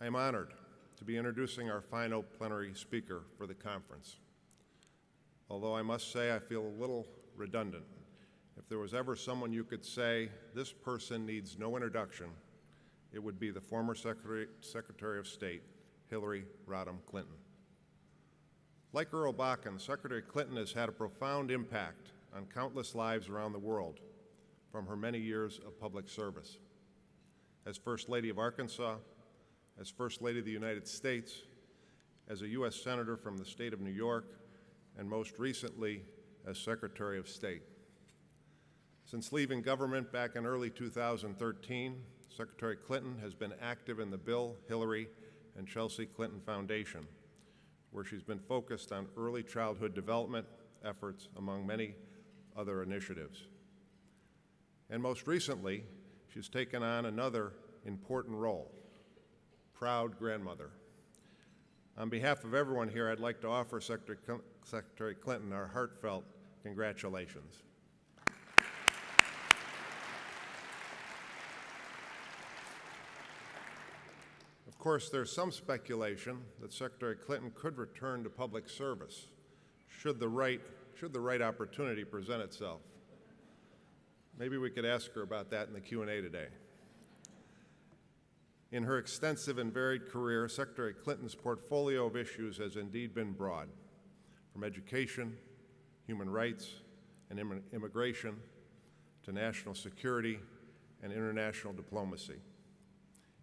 I am honored to be introducing our final plenary speaker for the conference. Although I must say I feel a little redundant. If there was ever someone you could say, this person needs no introduction, it would be the former Secretary of State, Hillary Rodham Clinton. Like Earl Bakken, Secretary Clinton has had a profound impact on countless lives around the world from her many years of public service. As First Lady of Arkansas, as First Lady of the United States, as a U.S. Senator from the state of New York, and most recently as Secretary of State. Since leaving government back in early 2013, Secretary Clinton has been active in the Bill, Hillary, and Chelsea Clinton Foundation, where she's been focused on early childhood development efforts, among many other initiatives. And most recently, she's taken on another important role, proud grandmother. On behalf of everyone here, I'd like to offer Secretary Clinton our heartfelt congratulations. Of course, there's some speculation that Secretary Clinton could return to public service should the right opportunity present itself. Maybe we could ask her about that in the Q&A today. In her extensive and varied career, Secretary Clinton's portfolio of issues has indeed been broad, from education, human rights, and immigration, to national security and international diplomacy.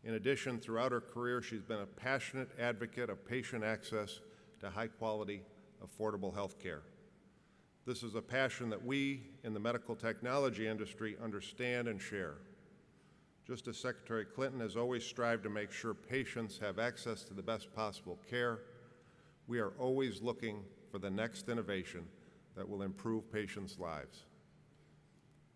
In addition, throughout her career, she's been a passionate advocate of patient access to high-quality, affordable health care. This is a passion that we in the medical technology industry understand and share. Just as Secretary Clinton has always strived to make sure patients have access to the best possible care, we are always looking for the next innovation that will improve patients' lives.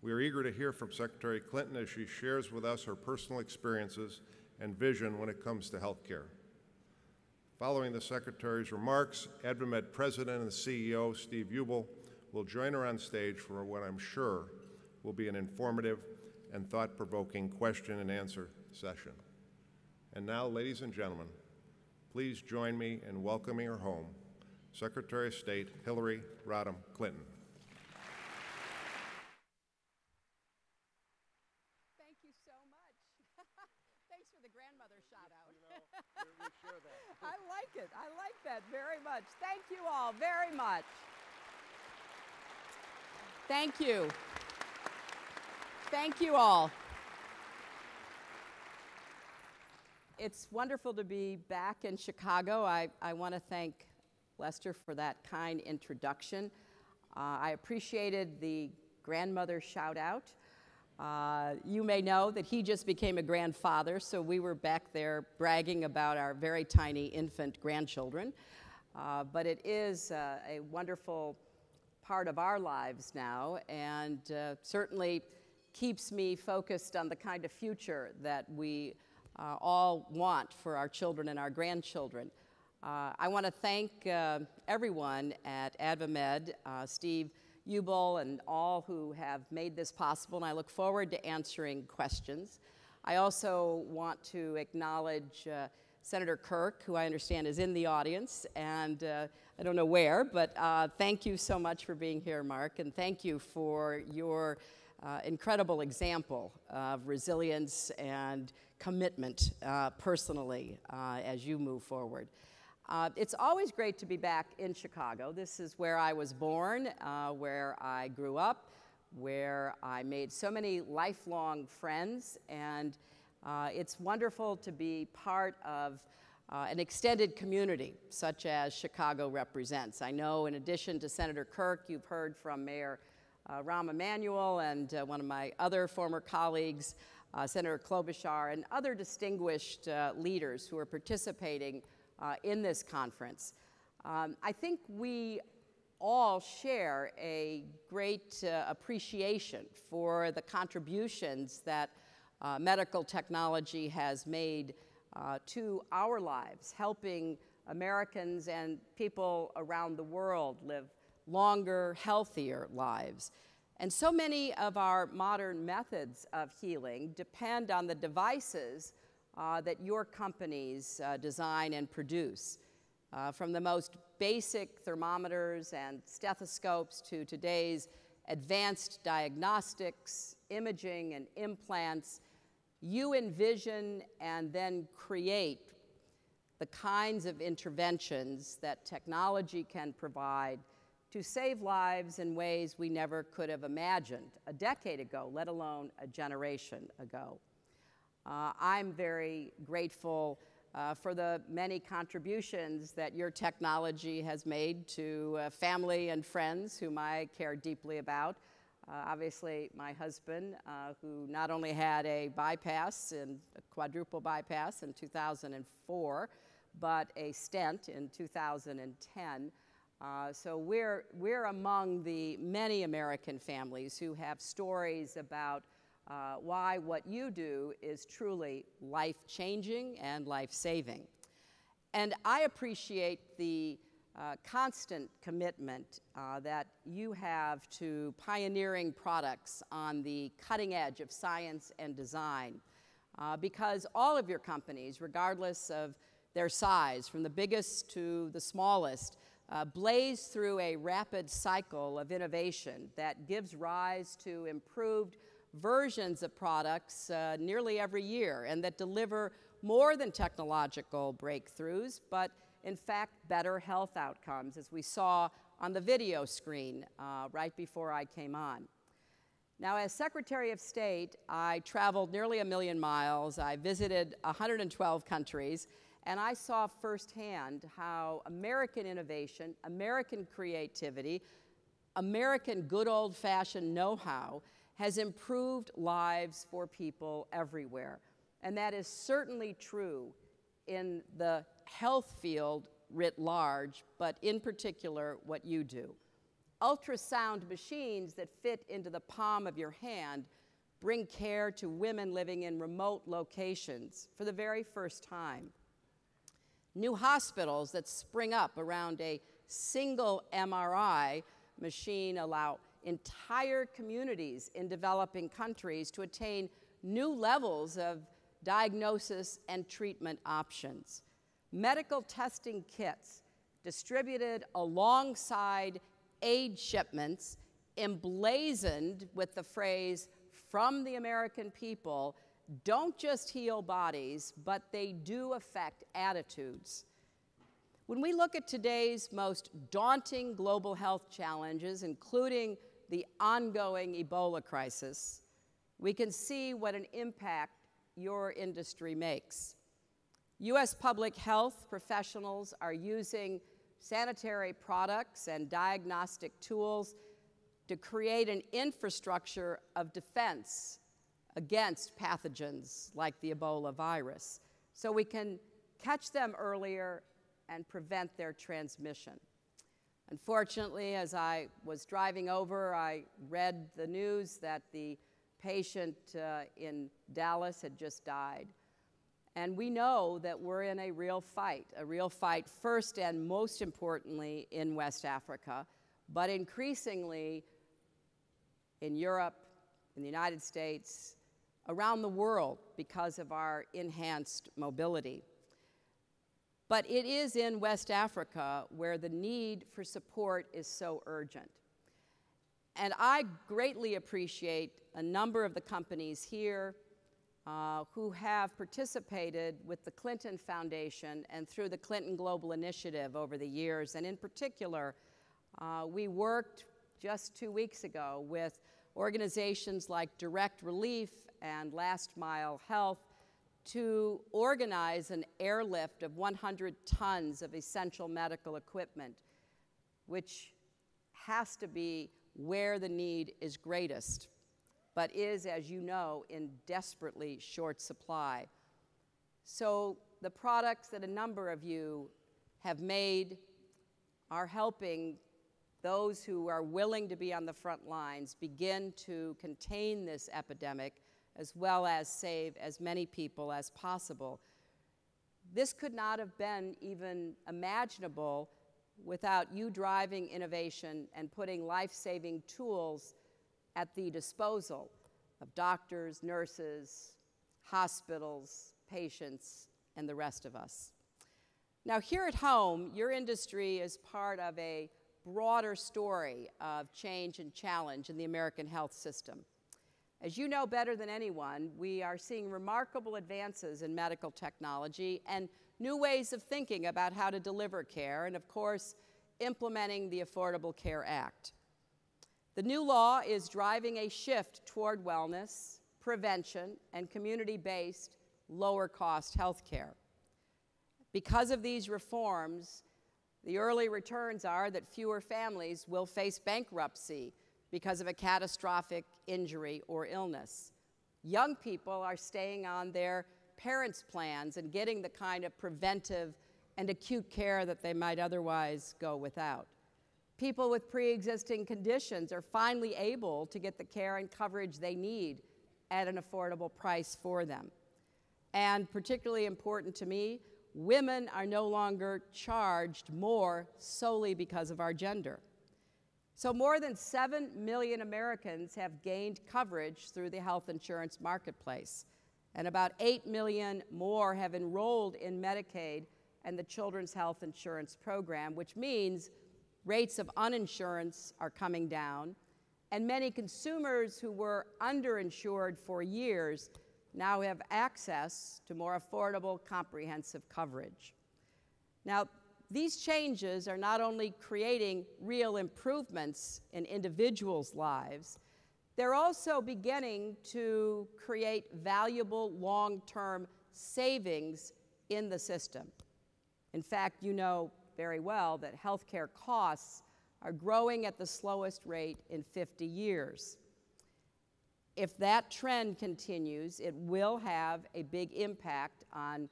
We are eager to hear from Secretary Clinton as she shares with us her personal experiences and vision when it comes to health care. Following the Secretary's remarks, AdvaMed President and CEO Steve Ubel will join her on stage for what I'm sure will be an informative and thought-provoking question and answer session. And now, ladies and gentlemen, please join me in welcoming her home, Secretary of State Hillary Rodham Clinton. Thank you so much. Thanks for the grandmother shout out. We share that. I like it. I like that very much. Thank you all very much. Thank you. Thank you all. It's wonderful to be back in Chicago. I want to thank Lester for that kind introduction. I appreciated the grandmother shout out. You may know that he just became a grandfather, so we were back there bragging about our very tiny infant grandchildren. But it is a wonderful part of our lives now, and certainly keeps me focused on the kind of future that we all want for our children and our grandchildren. I want to thank everyone at AdvaMed, Steve Ubel, and all who have made this possible, and I look forward to answering questions. I also want to acknowledge Senator Kirk, who I understand is in the audience, and I don't know where, but thank you so much for being here, Mark, and thank you for your incredible example of resilience and commitment personally as you move forward. It's always great to be back in Chicago. This is where I was born, where I grew up, where I made so many lifelong friends, and it's wonderful to be part of an extended community such as Chicago represents. I know in addition to Senator Kirk, you've heard from Mayor Rahm Emanuel and one of my other former colleagues, Senator Klobuchar, and other distinguished leaders who are participating in this conference. I think we all share a great appreciation for the contributions that medical technology has made to our lives, helping Americans and people around the world live longer, healthier lives. And so many of our modern methods of healing depend on the devices that your companies design and produce. From the most basic thermometers and stethoscopes to today's advanced diagnostics, imaging, and implants, you envision and then create the kinds of interventions that technology can provide to save lives in ways we never could have imagined a decade ago, let alone a generation ago. I'm very grateful for the many contributions that your technology has made to family and friends whom I care deeply about. Obviously, my husband, who not only had a bypass, a quadruple bypass in 2004, but a stent in 2010. So we're among the many American families who have stories about why what you do is truly life-changing and life-saving. And I appreciate the constant commitment that you have to pioneering products on the cutting edge of science and design, because all of your companies, regardless of their size, from the biggest to the smallest, blaze through a rapid cycle of innovation that gives rise to improved versions of products nearly every year, and that deliver more than technological breakthroughs, but in fact better health outcomes, as we saw on the video screen right before I came on. Now, as Secretary of State, I traveled nearly 1 million miles. I visited 112 countries, and I saw firsthand how American innovation, American creativity, American good old-fashioned know-how has improved lives for people everywhere. And that is certainly true in the health field writ large, but in particular what you do. Ultrasound machines that fit into the palm of your hand bring care to women living in remote locations for the very first time. New hospitals that spring up around a single MRI machine allow entire communities in developing countries to attain new levels of diagnosis and treatment options. Medical testing kits distributed alongside aid shipments, emblazoned with the phrase, "From the American people," don't just heal bodies, but they do affect attitudes. When we look at today's most daunting global health challenges, including the ongoing Ebola crisis, we can see what an impact your industry makes. U.S. public health professionals are using sanitary products and diagnostic tools to create an infrastructure of defense against pathogens like the Ebola virus, so we can catch them earlier and prevent their transmission. Unfortunately, as I was driving over, I read the news that the patient in Dallas had just died. And we know that we're in a real fight first and most importantly in West Africa, but increasingly in Europe, in the United States, around the world because of our enhanced mobility. But it is in West Africa where the need for support is so urgent. And I greatly appreciate a number of the companies here who have participated with the Clinton Foundation and through the Clinton Global Initiative over the years. And in particular, we worked just 2 weeks ago with organizations like Direct Relief and Last Mile Health to organize an airlift of 100 tons of essential medical equipment, which has to be where the need is greatest, but is, as you know, in desperately short supply. So the products that a number of you have made are helping those who are willing to be on the front lines begin to contain this epidemic, as well as save as many people as possible. This could not have been even imaginable without you driving innovation and putting life-saving tools at the disposal of doctors, nurses, hospitals, patients, and the rest of us. Now, here at home, your industry is part of a broader story of change and challenge in the American health system. As you know better than anyone, we are seeing remarkable advances in medical technology and new ways of thinking about how to deliver care, and of course, implementing the Affordable Care Act. The new law is driving a shift toward wellness, prevention, and community-based, lower-cost health care. Because of these reforms, the early returns are that fewer families will face bankruptcy because of a catastrophic injury or illness. Young people are staying on their parents' plans and getting the kind of preventive and acute care that they might otherwise go without. People with pre-existing conditions are finally able to get the care and coverage they need at an affordable price for them. And particularly important to me, women are no longer charged more solely because of our gender. So more than 7 million Americans have gained coverage through the health insurance marketplace, and about 8 million more have enrolled in Medicaid and the Children's Health Insurance Program, which means rates of uninsurance are coming down, and many consumers who were underinsured for years now have access to more affordable, comprehensive coverage. Now, these changes are not only creating real improvements in individuals' lives, they're also beginning to create valuable long-term savings in the system. In fact, you know very well that healthcare costs are growing at the slowest rate in 50 years. If that trend continues, it will have a big impact on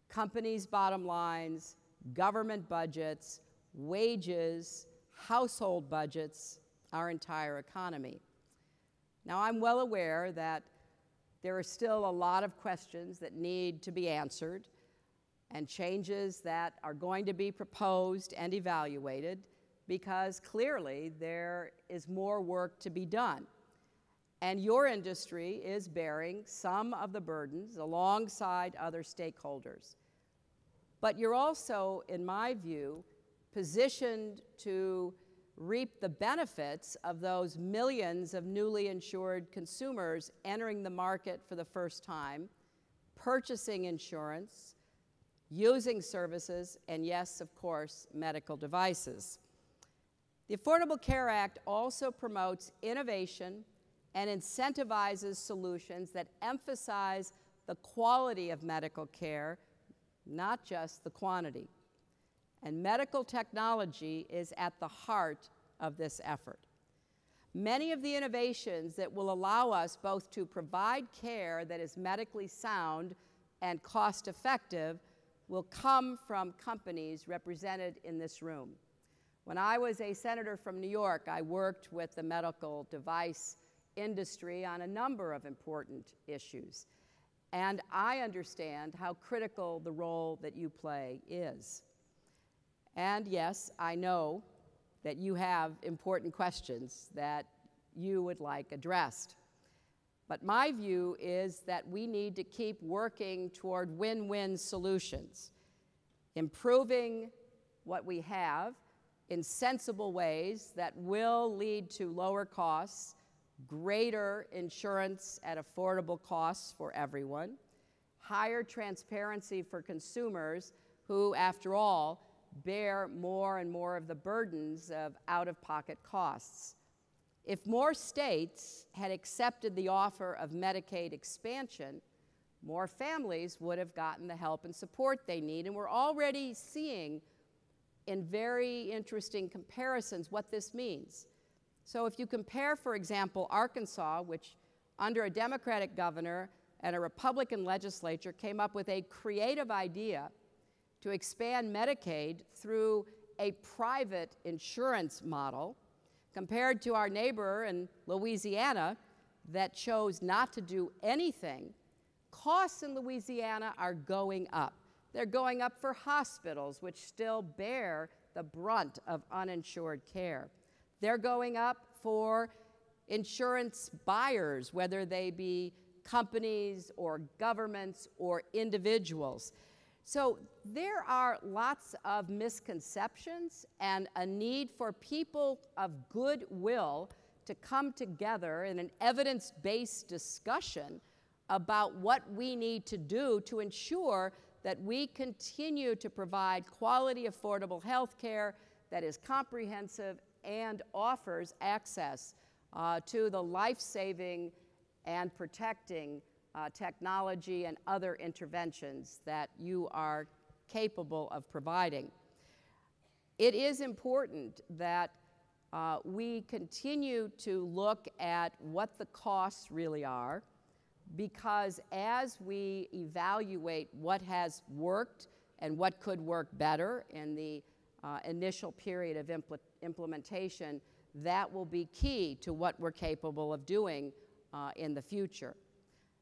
companies' bottom lines, government budgets, wages, household budgets, our entire economy. Now, I'm well aware that there are still a lot of questions that need to be answered and changes that are going to be proposed and evaluated because clearly there is more work to be done. And your industry is bearing some of the burdens alongside other stakeholders. But you're also, in my view, positioned to reap the benefits of those millions of newly insured consumers entering the market for the first time, purchasing insurance, using services, and yes, of course, medical devices. The Affordable Care Act also promotes innovation and incentivizes solutions that emphasize the quality of medical care, not just the quantity. And medical technology is at the heart of this effort. Many of the innovations that will allow us both to provide care that is medically sound and cost-effective will come from companies represented in this room. When I was a senator from New York, I worked with the medical device industry on a number of important issues. And I understand how critical the role that you play is. And yes, I know that you have important questions that you would like addressed. But my view is that we need to keep working toward win-win solutions, improving what we have in sensible ways that will lead to lower costs, greater insurance at affordable costs for everyone, higher transparency for consumers who, after all, bear more and more of the burdens of out-of-pocket costs. If more states had accepted the offer of Medicaid expansion, more families would have gotten the help and support they need, and we're already seeing in very interesting comparisons what this means. So if you compare, for example, Arkansas, which under a Democratic governor and a Republican legislature came up with a creative idea to expand Medicaid through a private insurance model, compared to our neighbor in Louisiana that chose not to do anything, costs in Louisiana are going up. They're going up for hospitals, which still bear the brunt of uninsured care. They're going up for insurance buyers, whether they be companies or governments or individuals. So there are lots of misconceptions and a need for people of goodwill to come together in an evidence-based discussion about what we need to do to ensure that we continue to provide quality, affordable health care that is comprehensive and offers access to the life-saving and protecting technology and other interventions that you are capable of providing. It is important that we continue to look at what the costs really are, because as we evaluate what has worked and what could work better in the initial period of implementation, that will be key to what we're capable of doing in the future.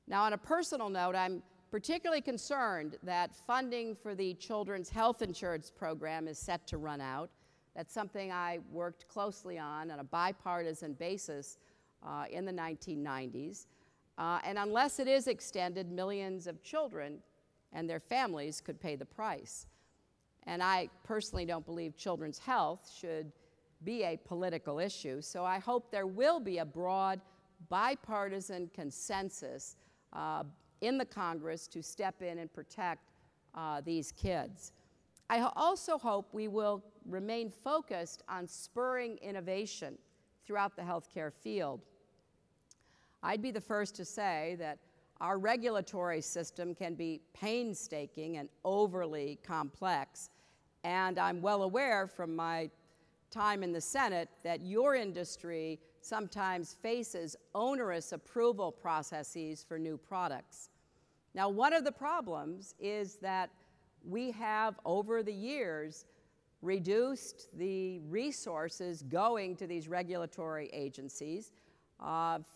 Now, on a personal note, I'm particularly concerned that funding for the Children's Health Insurance Program is set to run out. That's something I worked closely on a bipartisan basis in the 1990s. And unless it is extended, millions of children and their families could pay the price. And I personally don't believe children's health should be a political issue, so I hope there will be a broad bipartisan consensus in the Congress to step in and protect these kids. I also hope we will remain focused on spurring innovation throughout the healthcare field. I'd be the first to say that our regulatory system can be painstaking and overly complex, and I'm well aware from my time in the Senate that your industry sometimes faces onerous approval processes for new products. Now, one of the problems is that we have, over the years, reduced the resources going to these regulatory agencies,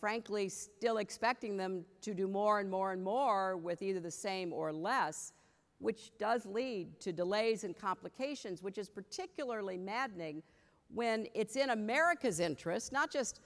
frankly, still expecting them to do more and more and more with either the same or less, which does lead to delays and complications, which is particularly maddening when it's in America's interest, not just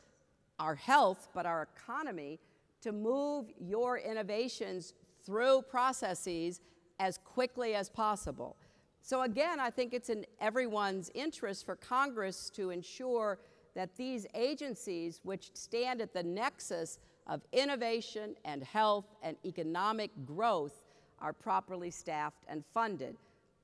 our health, but our economy, to move your innovations through processes as quickly as possible. So again, I think it's in everyone's interest for Congress to ensure that these agencies, which stand at the nexus of innovation and health and economic growth, are properly staffed and funded,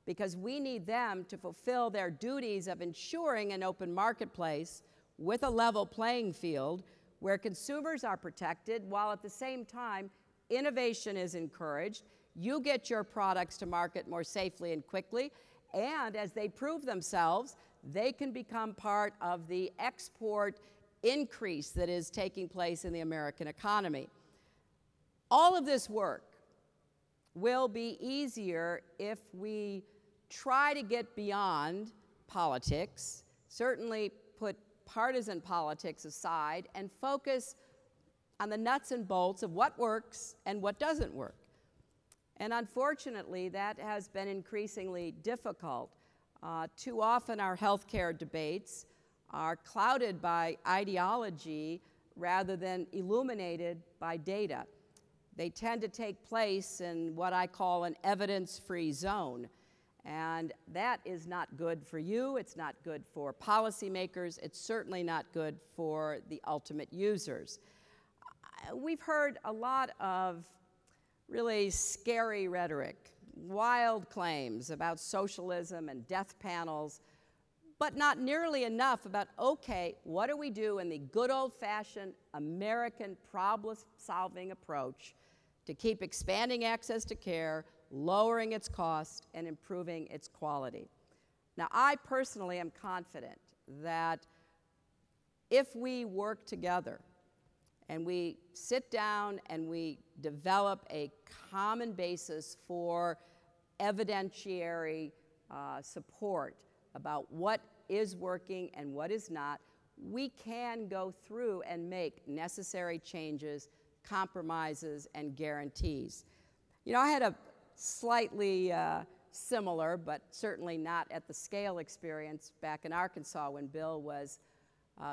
because we need them to fulfill their duties of ensuring an open marketplace with a level playing field where consumers are protected while at the same time innovation is encouraged. You get your products to market more safely and quickly, and as they prove themselves, they can become part of the export increase that is taking place in the American economy. All of this work will be easier if we try to get beyond politics, certainly put partisan politics aside, and focus on the nuts and bolts of what works and what doesn't work. And unfortunately, that has been increasingly difficult. Too often our healthcare debates are clouded by ideology rather than illuminated by data. They tend to take place in what I call an evidence-free zone. And that is not good for you, it's not good for policymakers, it's certainly not good for the ultimate users. We've heard a lot of really scary rhetoric, wild claims about socialism and death panels, but not nearly enough about, okay, what do we do in the good old-fashioned American problem-solving approach to keep expanding access to care, lowering its cost, and improving its quality? Now, I personally am confident that if we work together and we sit down and we develop a common basis for evidentiary support about what is working and what is not, we can go through and make necessary changes, compromises, and guarantees. You know, I had a slightly similar, but certainly not at the scale experience back in Arkansas when Bill was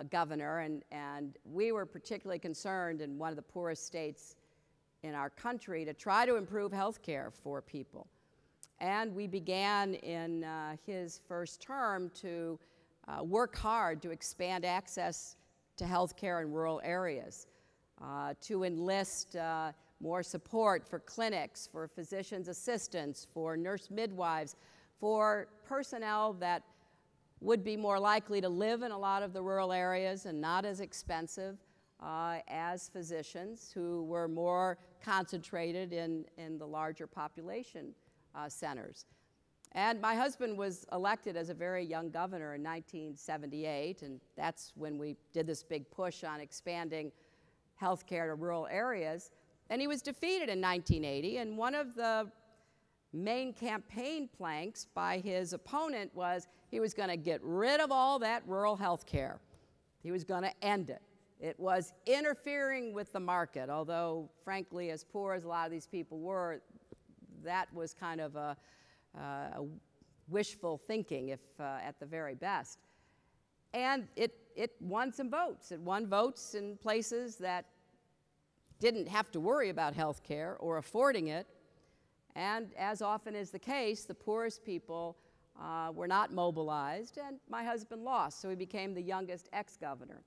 governor, and we were particularly concerned in one of the poorest states in our country to try to improve health care for people. And we began in his first term to work hard to expand access to health care in rural areas, to enlist more support for clinics, for physicians' assistants, for nurse midwives, for personnel that would be more likely to live in a lot of the rural areas and not as expensive as physicians who were more concentrated in the larger population centers. And my husband was elected as a very young governor in 1978, and that's when we did this big push on expanding health care to rural areas. And he was defeated in 1980, and one of the main campaign planks by his opponent was he was going to get rid of all that rural health care. He was going to end it. It was interfering with the market, although, frankly, as poor as a lot of these people were, that was kind of a wishful thinking, if at the very best. And it won some votes. It won votes in places that didn't have to worry about health care or affording it. And as often is the case, the poorest people were not mobilized, and my husband lost, so he became the youngest ex-governor.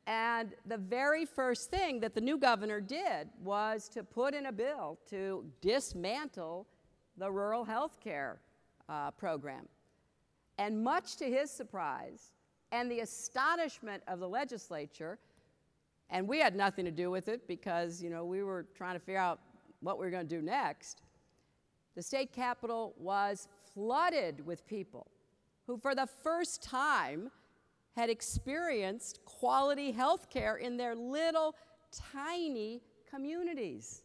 And the very first thing that the new governor did was to put in a bill to dismantle the rural health care program. And much to his surprise and the astonishment of the legislature, and we had nothing to do with it because, you know, we were trying to figure out what we were going to do next, the state capitol was flooded with people who for the first time had experienced quality health care in their little tiny communities.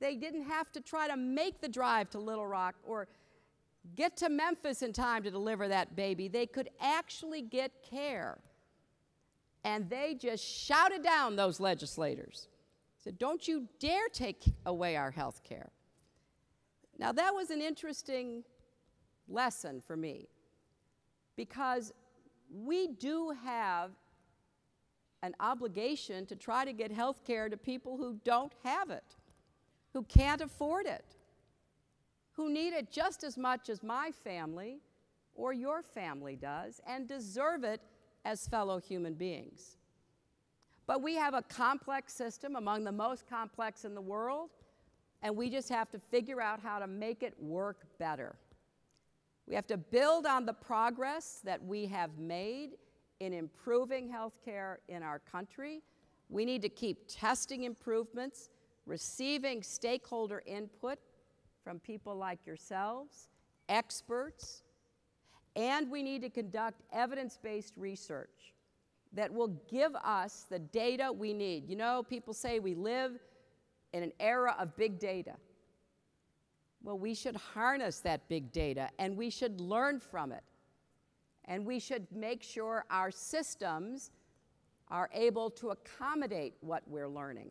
They didn't have to try to make the drive to Little Rock or get to Memphis in time to deliver that baby. They could actually get care. And they just shouted down those legislators. Said, "Don't you dare take away our health care." Now that was an interesting lesson for me, because we do have an obligation to try to get health care to people who don't have it, who can't afford it, who need it just as much as my family or your family does, and deserve it as fellow human beings. But we have a complex system, among the most complex in the world, and we just have to figure out how to make it work better. We have to build on the progress that we have made in improving health care in our country. We need to keep testing improvements, receiving stakeholder input from people like yourselves, experts, and we need to conduct evidence-based research that will give us the data we need. You know, people say we live in an era of big data. Well, we should harness that big data, and we should learn from it. And we should make sure our systems are able to accommodate what we're learning.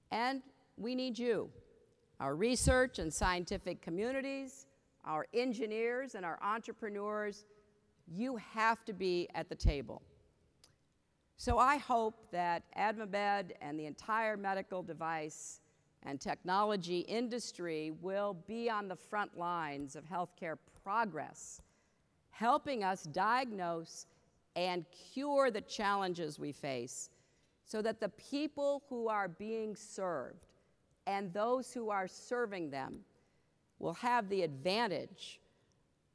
And we need you, our research and scientific communities, our engineers and our entrepreneurs. You have to be at the table. So I hope that AdvaMed and the entire medical device and technology industry will be on the front lines of healthcare progress, helping us diagnose and cure the challenges we face so that the people who are being served and those who are serving them will have the advantage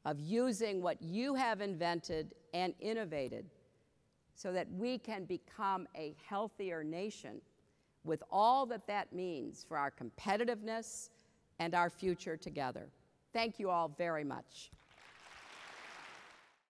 of using what you have invented and innovated so that we can become a healthier nation with all that that means for our competitiveness and our future together. Thank you all very much.